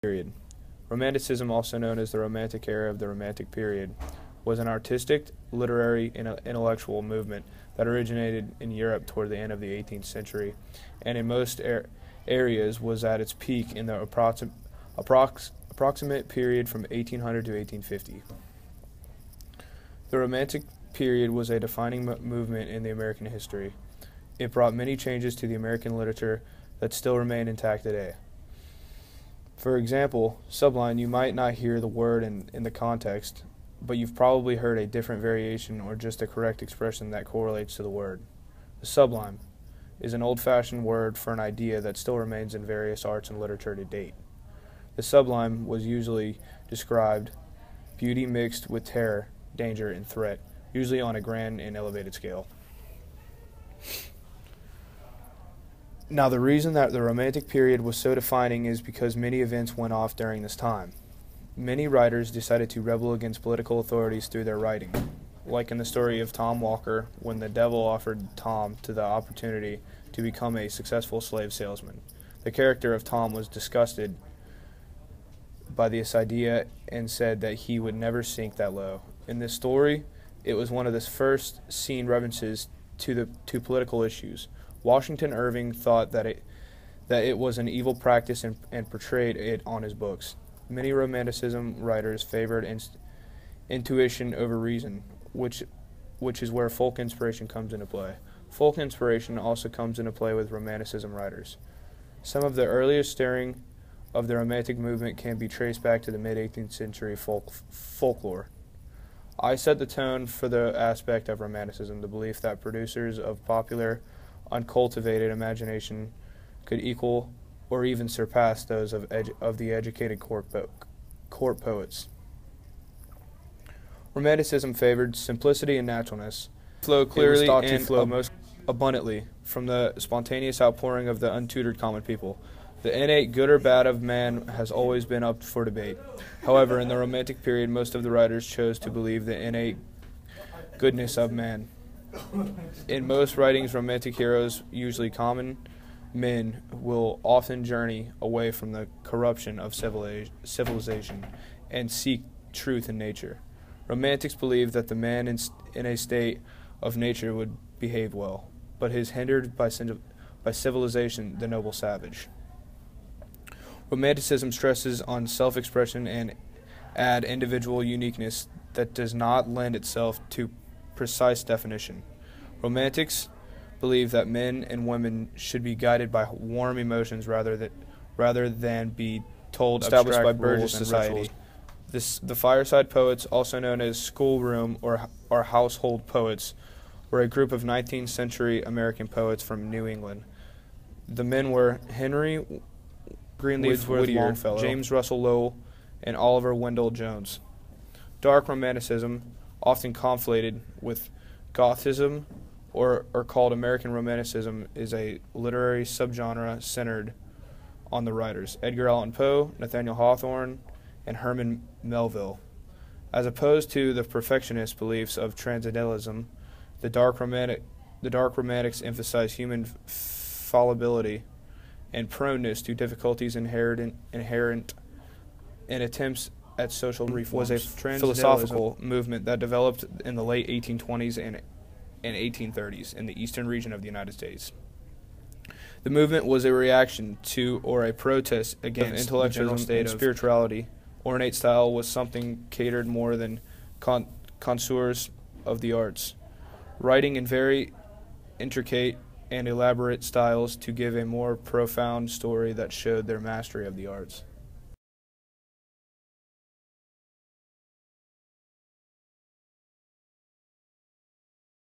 Period. Romanticism, also known as the Romantic era of the Romantic period, was an artistic, literary, and intellectual movement that originated in Europe toward the end of the 18th century, and in most areas was at its peak in the approximate period from 1800 to 1850. The Romantic period was a defining movement in the American history. It brought many changes to the American literature that still remain intact today. For example, sublime, you might not hear the word in the context, but you've probably heard a different variation or just a correct expression that correlates to the word. The sublime is an old-fashioned word for an idea that still remains in various arts and literature to date. The sublime was usually described beauty mixed with terror, danger, and threat, usually on a grand and elevated scale. Now, the reason that the Romantic period was so defining is because many events went off during this time. Many writers decided to rebel against political authorities through their writing, like in the story of Tom Walker, when the devil offered Tom the opportunity to become a successful slave salesman. The character of Tom was disgusted by this idea and said that he would never sink that low. In this story, it was one of the first seen references to political issues. Washington Irving thought that it was an evil practice and portrayed it on his books. Many Romanticism writers favored intuition over reason, which is where folk inspiration comes into play. Folk inspiration also comes into play with Romanticism writers. Some of the earliest stirring of the Romantic movement can be traced back to the mid-18th century folklore. I set the tone for the aspect of Romanticism, the belief that producers of popular, uncultivated imagination could equal or even surpass those of the educated court poets. Romanticism favored simplicity and naturalness. Flow clearly and flow most abundantly from the spontaneous outpouring of the untutored common people. The innate good or bad of man has always been up for debate. However, in the Romantic period, most of the writers chose to believe the innate goodness of man. In most writings, romantic heroes, usually common men, will often journey away from the corruption of civilization and seek truth in nature. Romantics believe that the man in a state of nature would behave well, but is hindered by civilization, the noble savage. Romanticism stresses on self-expression and add individual uniqueness that does not lend itself to precise definition. Romantics believe that men and women should be guided by warm emotions rather than be told established by Burgess society. The fireside poets, also known as schoolroom or household poets, were a group of 19th century American poets from New England. The men were Henry Greenleaf Whittier, James Russell Lowell, and Oliver Wendell Jones. Dark Romanticism, often conflated with Gothism or called American Romanticism, is a literary subgenre centered on the writers Edgar Allan Poe, Nathaniel Hawthorne, and Herman Melville. As opposed to the perfectionist beliefs of Transcendentalism, the Dark Romantics emphasize human fallibility and proneness to difficulties inherent in attempts at social reforms. Was a philosophical movement that developed in the late 1820s and 1830s in the eastern region of the United States. The movement was a reaction to or a protest against intellectualism and spirituality. Ornate style was something catered more than connoisseurs of the arts, writing in very intricate and elaborate styles to give a more profound story that showed their mastery of the arts.